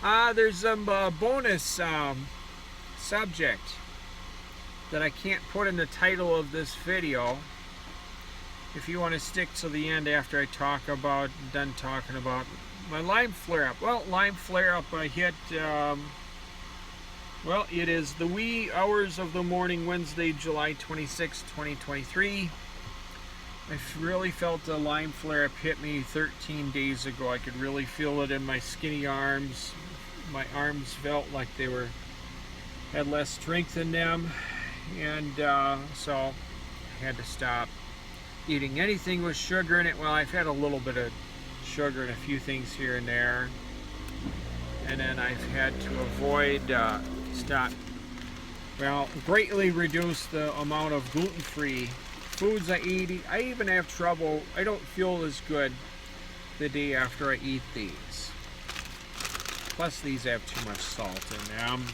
There's some bonus subject that I can't put in the title of this video. If you want to stick to the end after I done talking about my Lyme flare up. Well, Lyme flare up I hit, well, it is the wee hours of the morning, Wednesday, July 26, 2023. I really felt the Lyme flare up hit me 13 days ago. I could really feel it in my skinny arms. My arms felt like they had less strength in them, and so I had to stop eating anything with sugar in it. Well, I've had a little bit of sugar in a few things here and there, and then I've had to avoid greatly reduce the amount of gluten-free foods I eat. I even have trouble, I don't feel as good the day after I eat these. Plus these have too much salt in them.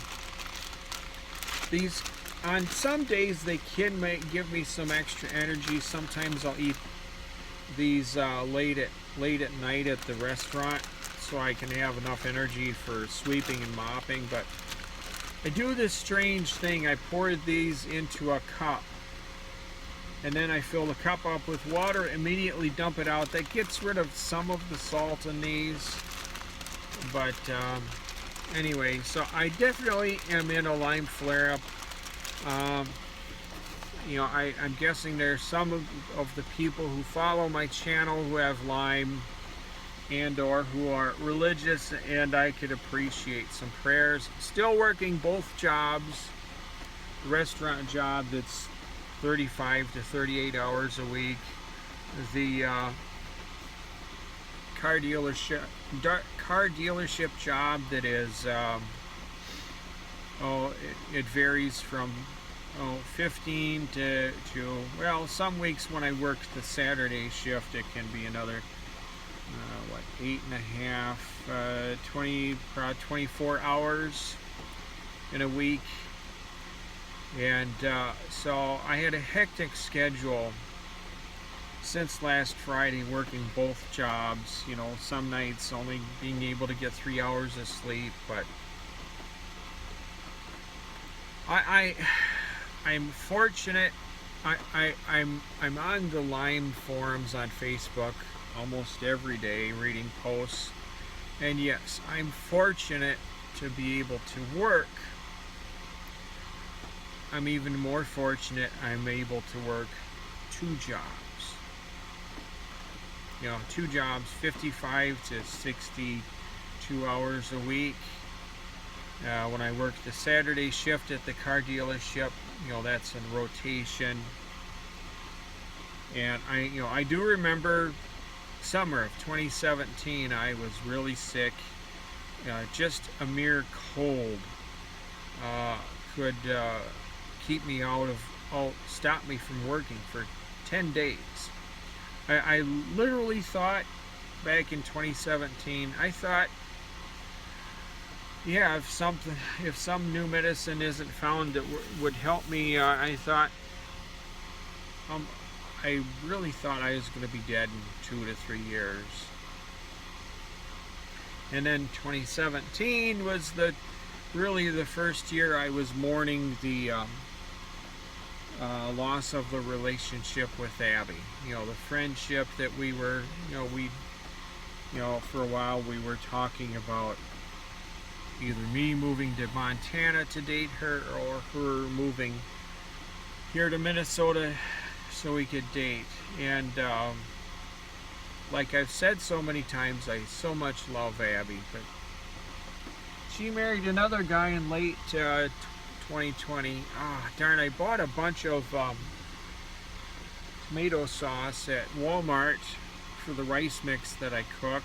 These, on some days they can give me some extra energy. Sometimes I'll eat these late at night at the restaurant so I can have enough energy for sweeping and mopping. But I do this strange thing. I pour these into a cup, and then I fill the cup up with water, immediately dump it out. That gets rid of some of the salt in these. But anyway, so I definitely am in a Lyme flare up. You know, I'm guessing there's some of the people who follow my channel who have Lyme and or who are religious, and I could appreciate some prayers. Still working both jobs. The restaurant job that's 35 to 38 hours a week. The car dealership job that is, it varies from 15 to, well, some weeks when I work the Saturday shift, it can be another, 8.5, 24 hours in a week. And so I had a hectic schedule since last Friday, working both jobs. You know, some nights only being able to get 3 hours of sleep. But I'm fortunate. I'm on the Lyme forums on Facebook almost every day, reading posts. And yes, I'm fortunate to be able to work. I'm even more fortunate I'm able to work 2 jobs. You know, 2 jobs, 55 to 62 hours a week. When I work the Saturday shift at the car dealership, you know, that's in rotation. And I do remember summer of 2017, I was really sick. Just a mere cold could keep me stop me from working for 10 days. I literally thought back in 2017, I thought, yeah, if some new medicine isn't found that would help me, I thought, I really thought I was going to be dead in 2 to 3 years. And then 2017 was really the first year I was mourning the loss of the relationship with Abby. You know, the friendship that we were, for a while we were talking about either me moving to Montana to date her or her moving here to Minnesota so we could date. And like I've said so many times, I so much love Abby, but she married another guy in late 2020. Darn, I bought a bunch of tomato sauce at Walmart for the rice mix that I cook.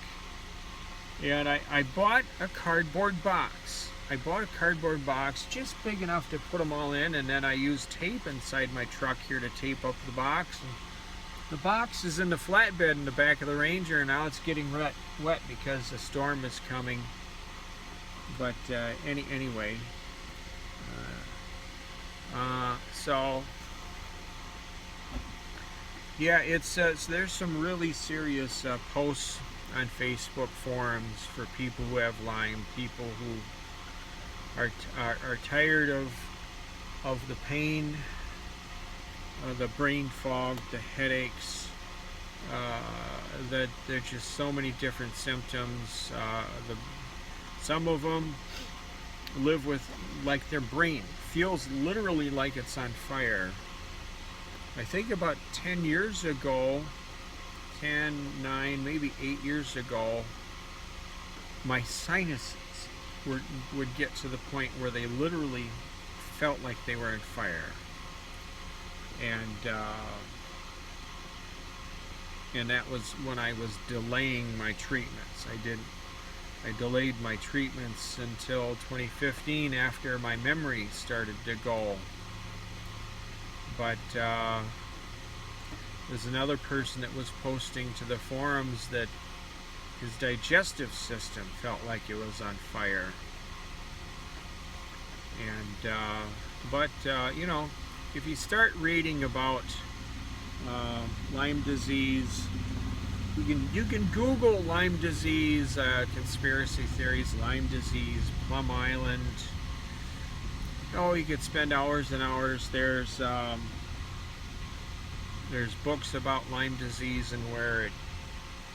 And I bought a cardboard box. I bought a cardboard box just big enough to put them all in, and then I used tape inside my truck here to tape up the box. And the box is in the flatbed in the back of the Ranger, and now it's getting wet because the storm is coming. But anyway, so yeah, it's there's some really serious posts on Facebook forums for people who have Lyme, people who are tired of the pain, the brain fog, the headaches, that there's just so many different symptoms. Some of them live with, like, their brain feels literally like it's on fire. I think about 10 years ago, 10, 9, maybe 8 years ago, my sinuses would get to the point where they literally felt like they were on fire. And that was when I was delaying my treatments. I delayed my treatments until 2015 after my memory started to go. But there's another person that was posting to the forums that his digestive system felt like it was on fire. And but you know, if you start reading about Lyme disease, you can Google Lyme disease, conspiracy theories, Lyme disease, Plum Island. Oh, you could spend hours and hours. There's books about Lyme disease and where it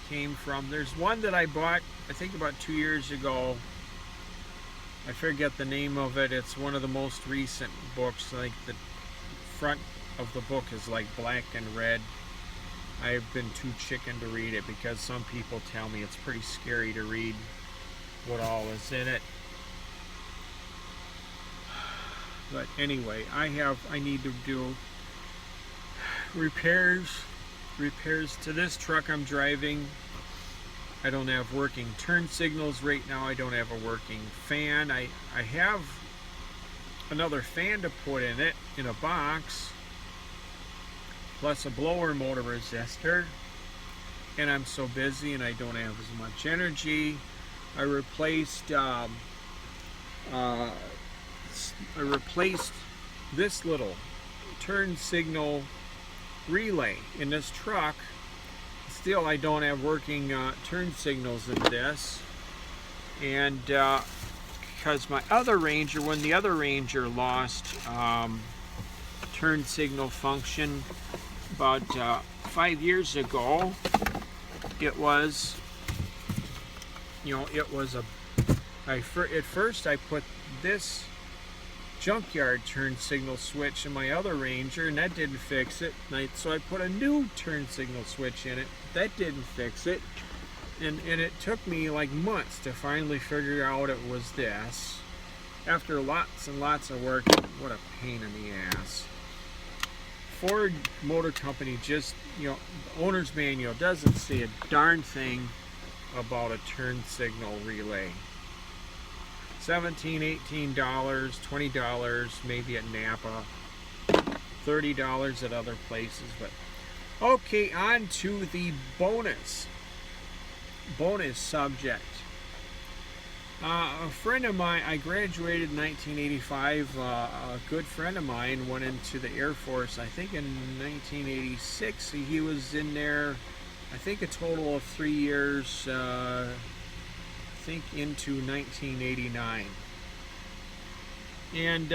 came from. There's one that I bought, I think about 2 years ago. I forget the name of it. It's one of the most recent books. Like, the front of the book is like black and red. I've been too chicken to read it because some people tell me it's pretty scary to read what all is in it. But anyway, I need to do repairs to this truck I'm driving. I don't have working turn signals right now. I don't have a working fan. I have another fan to put in it in a box, plus a blower motor resistor, and I'm so busy and I don't have as much energy. I replaced this little turn signal relay in this truck. Still, I don't have working turn signals in this, and because my other Ranger, when the other Ranger lost turn signal function about 5 years ago, it was, you know, it was at first I put this junkyard turn signal switch in my other Ranger, and that didn't fix it. So I put a new turn signal switch in it. That didn't fix it. And it took me like months to finally figure out it was this. After lots and lots of work, what a pain in the ass. Ford Motor Company just, you know, the owner's manual doesn't say a darn thing about a turn signal relay. $17, $18, $20 maybe at Napa, $30 at other places. But okay, on to the bonus subject. A friend of mine, I graduated in 1985. A good friend of mine went into the Air Force, I think in 1986. He was in there, I think, a total of 3 years. I think into 1989, and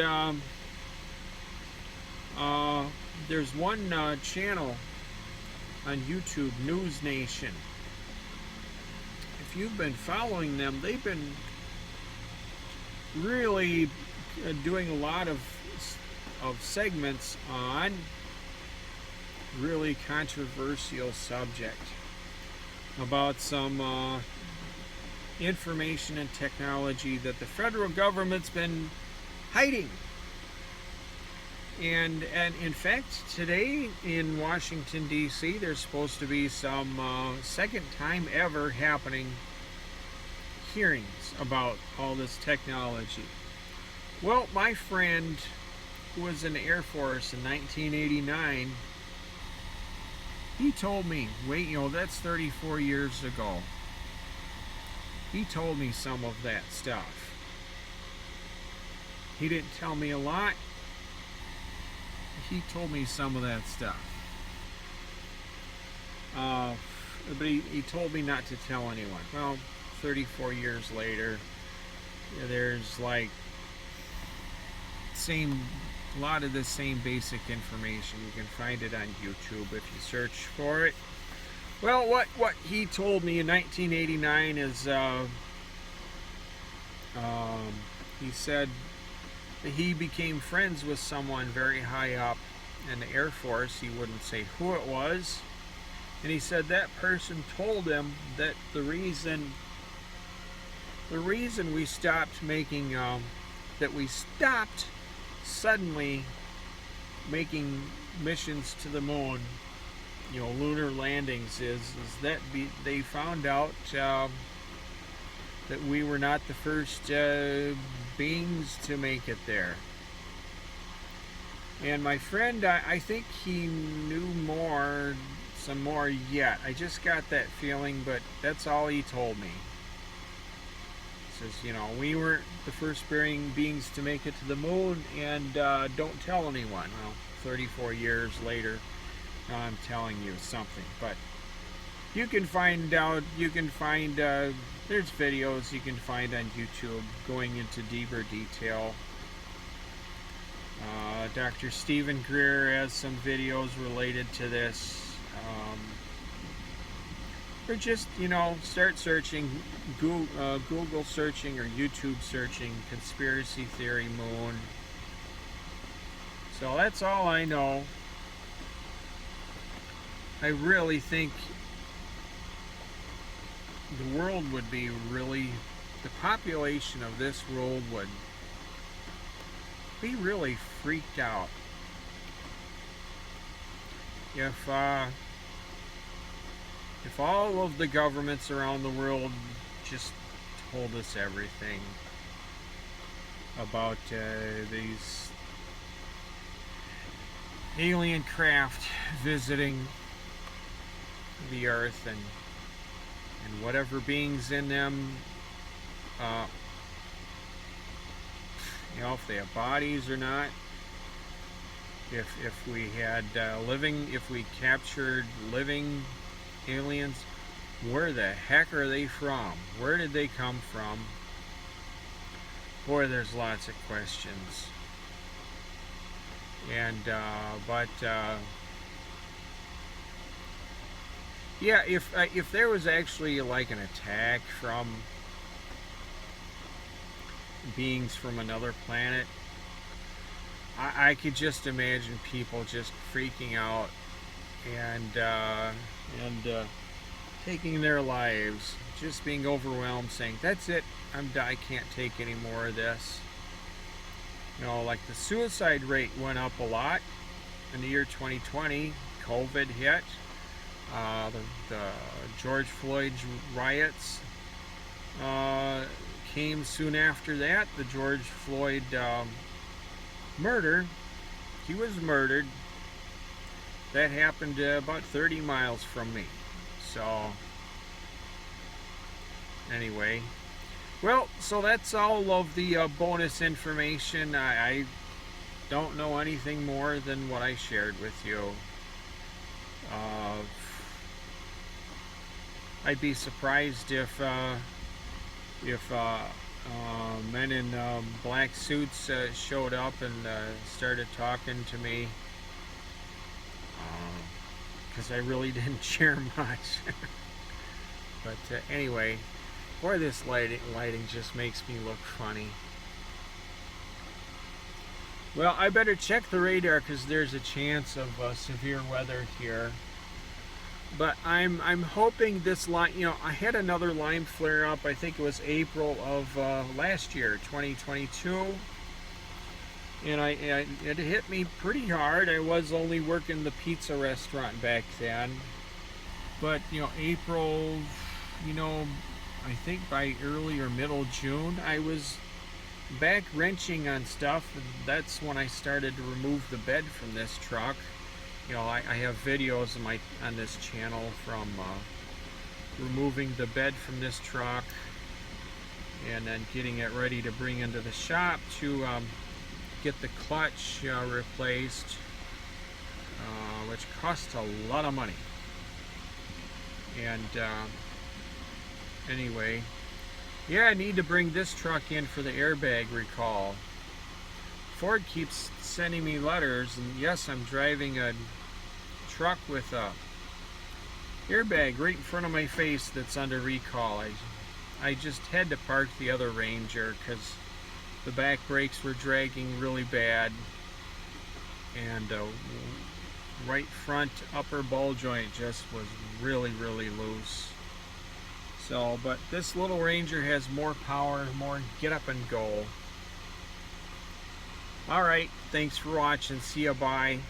there's one channel on YouTube, News Nation. If you've been following them, they've been really doing a lot of segments on really controversial subject about some information and technology that the federal government's been hiding. And in fact, today in Washington, D.C., there's supposed to be some second time ever happening hearings about all this technology. Well, my friend who was in the Air Force in 1989, he told me, wait, you know, that's 34 years ago. He told me some of that stuff. He didn't tell me a lot. He told me some of that stuff. but he told me not to tell anyone. Well, 34 years later, there's like a lot of the same basic information. You can find it on YouTube if you search for it. Well, what he told me in 1989 is he said that he became friends with someone very high up in the Air Force. He wouldn't say who it was. And he said that person told him that the reason we stopped making, that we stopped suddenly making missions to the moon, lunar landings, is that they found out that we were not the first beings to make it there. And my friend, I think he knew some more yet. I just got that feeling, but that's all he told me. He says, we weren't the first beings to make it to the moon, and don't tell anyone. Well, 34 years later, I'm telling you something. But you can find out, there's videos you can find on YouTube going into deeper detail. Dr. Stephen Greer has some videos related to this. Or just, start searching, Google searching or YouTube searching conspiracy theory moon. So that's all I know. I really think the world would be the population of this world would be really freaked out if all of the governments around the world just told us everything about these alien craft visiting the earth, and whatever beings in them, if they have bodies or not, if we had if we captured living aliens, where the heck are they from? Where did they come from? Boy, there's lots of questions. And yeah, if there was actually like an attack from beings from another planet, I could just imagine people just freaking out and taking their lives, just being overwhelmed, saying, that's it, I can't take any more of this. Like the suicide rate went up a lot in the year 2020. COVID hit. The George Floyd riots came soon after that. The George Floyd murder, he was murdered. That happened about 30 miles from me. So, anyway. Well, so that's all of the bonus information. I don't know anything more than what I shared with you. I'd be surprised if men in black suits showed up and started talking to me, because I really didn't share much. But anyway, boy, this lighting just makes me look funny. Well, I better check the radar because there's a chance of severe weather here. But I'm hoping this I had another Lyme flare up. I think it was April of last year, 2022, and it hit me pretty hard. I was only working the pizza restaurant back then, but April, I think by early or middle June, I was back wrenching on stuff, and that's when I started to remove the bed from this truck. I have videos on this channel from removing the bed from this truck and then getting it ready to bring into the shop to get the clutch replaced, which costs a lot of money. And anyway, yeah, I need to bring this truck in for the airbag recall. Ford keeps sending me letters, and yes, I'm driving a truck with a airbag right in front of my face that's under recall. I just had to park the other Ranger because the back brakes were dragging really bad, and right front upper ball joint just was really loose. So, but this little Ranger has more power, more get up and go. Alright, thanks for watching. See ya, bye.